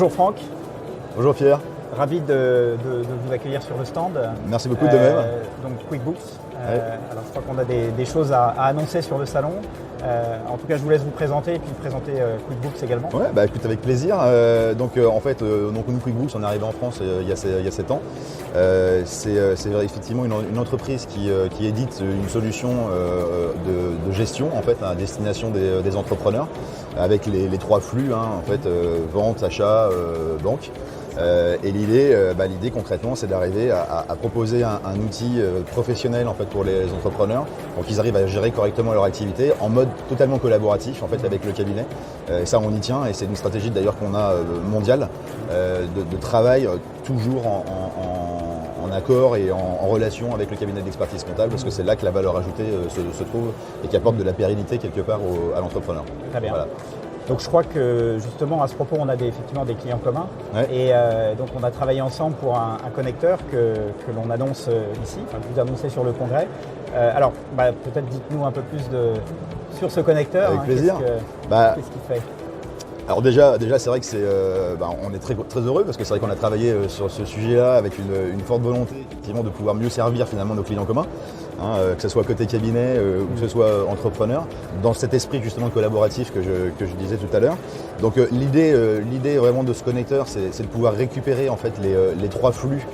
Bonjour Franck, Bonjour Pierre. ravi de vous accueillir sur le stand. Merci beaucoup de même. Donc QuickBooks. Ouais. Alors je crois qu'on a des choses à annoncer sur le salon. En tout cas, je vous laisse vous présenter et puis présenter QuickBooks également. Ouais, bah écoute, avec plaisir. Donc nous QuickBooks, on est arrivé en France il y a 7 ans. C'est effectivement une entreprise qui édite une solution de gestion en fait à destination des entrepreneurs avec les 3 flux en fait vente, achat, banque. Et l'idée concrètement, c'est d'arriver à proposer un outil professionnel en fait pour les entrepreneurs pour qu'ils arrivent à gérer correctement leur activité en mode totalement collaboratif en fait avec le cabinet. Et ça, on y tient et c'est une stratégie d'ailleurs qu'on a mondiale de travail toujours en accord et en relation avec le cabinet d'expertise comptable parce que c'est là que la valeur ajoutée se trouve et qui apporte de la pérennité quelque part à l'entrepreneur. Très bien. Voilà. Donc je crois que justement à ce propos, on a effectivement des clients communs. Ouais. Et donc on a travaillé ensemble pour un connecteur que l'on annonce ici, que vous annoncez sur le congrès. Alors peut-être dites-nous un peu plus sur ce connecteur. Avec plaisir. Qu'est-ce qu'il fait ? Alors déjà c'est vrai que on est très, très heureux parce que c'est vrai qu'on a travaillé sur ce sujet-là avec une forte volonté effectivement de pouvoir mieux servir finalement nos clients communs, que ce soit côté cabinet ou que ce soit entrepreneur, dans cet esprit justement collaboratif que je disais tout à l'heure. Donc l'idée vraiment de ce connecteur, c'est de pouvoir récupérer en fait les 3 flux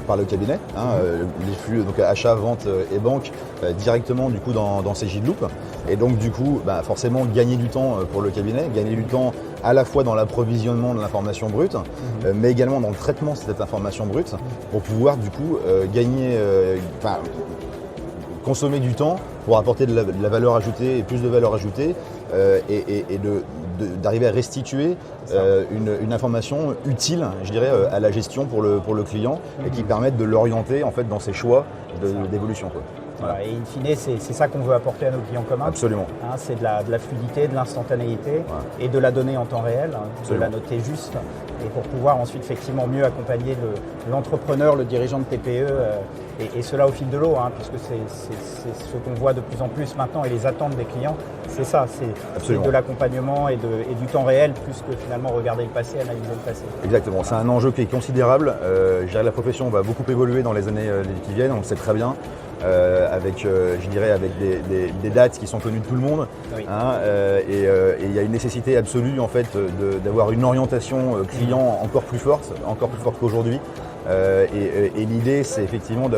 par le cabinet, les flux donc achat, vente et banque directement du coup dans Cegidloop et donc du coup forcément gagner du temps pour le cabinet, gagner du temps à la fois dans l'approvisionnement de l'information brute mais également dans le traitement de cette information brute pour pouvoir du coup consommer du temps pour apporter de la valeur ajoutée et plus de valeur ajoutée et d'arriver à restituer une information utile, je dirais, à la gestion pour le client et qui permette de l'orienter en fait dans ses choix d'évolution. Voilà. Et in fine, c'est ça qu'on veut apporter à nos clients communs. Absolument. C'est de la fluidité, de l'instantanéité et de la donnée en temps réel, de la noter juste et pour pouvoir ensuite effectivement mieux accompagner l'entrepreneur, le dirigeant de TPE et cela au fil de l'eau, puisque c'est ce qu'on voit de plus en plus maintenant et les attentes des clients, c'est ça, c'est de l'accompagnement et du temps réel plus que finalement regarder le passé, analyser le passé. Exactement, c'est un enjeu qui est considérable. Je dirais que la profession va beaucoup évoluer dans les années qui viennent, on le sait très bien. Avec des dates qui sont connues de tout le monde, oui. Et il y a une nécessité absolue en fait d'avoir une orientation client encore plus forte qu'aujourd'hui. Et l'idée, c'est effectivement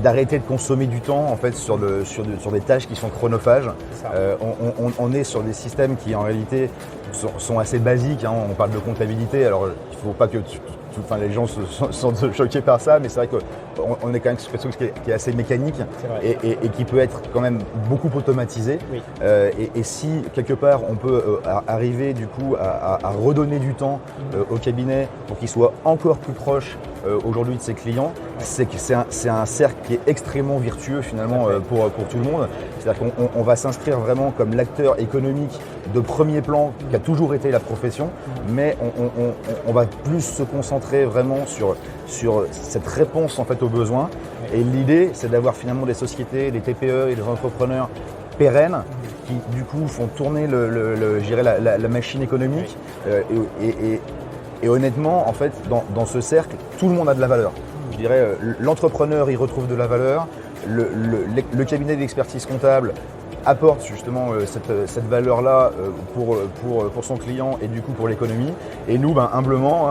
d'arrêter de consommer du temps en fait sur des tâches qui sont chronophages. On est sur des systèmes qui en réalité sont assez basiques. On parle de comptabilité. Alors il ne faut pas que les gens se sentent choqués par ça, mais c'est vrai qu'on est quand même sur quelque chose qui est assez mécanique et qui peut être quand même beaucoup automatisé. Oui. Et si quelque part on peut arriver du coup à redonner du temps au cabinet pour qu'il soit encore plus proche aujourd'hui de ses clients, c'est un cercle qui est extrêmement vertueux finalement pour tout le monde. C'est-à-dire qu'on va s'inscrire vraiment comme l'acteur économique de premier plan qui a toujours été la profession, mais on va plus se concentrer vraiment sur cette réponse en fait aux besoins. Et l'idée, c'est d'avoir finalement des sociétés, des TPE et des entrepreneurs pérennes qui du coup font tourner la machine économique. Et honnêtement, en fait, dans ce cercle, tout le monde a de la valeur. Je dirais, l'entrepreneur y retrouve de la valeur, le cabinet d'expertise comptable apporte justement cette valeur-là pour son client et du coup pour l'économie. Et nous, humblement,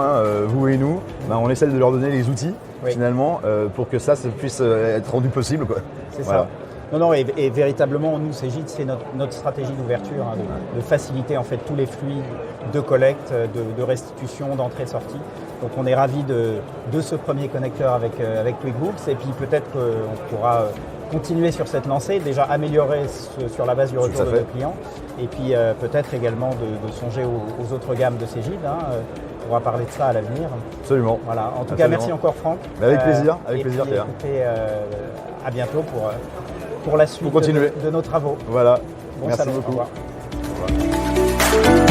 vous et nous, on essaie de leur donner les outils finalement pour que ça puisse être rendu possible. C'est ça. Non, et véritablement, nous, Cegid, c'est notre stratégie d'ouverture, de faciliter en fait tous les flux de collecte, de restitution, d'entrée-sortie. Donc on est ravis de ce premier connecteur avec QuickBooks et puis peut-être qu'on pourra continuer sur cette lancée, déjà améliorer sur la base du retour de nos clients et puis peut-être également de songer aux autres gammes de Cegid. On va parler de ça à l'avenir. Absolument. Voilà. En tout cas, merci encore Franck. Avec plaisir, Pierre. Écoutez, à bientôt pour la suite de nos travaux. Voilà. Bon merci salon, beaucoup. Au revoir.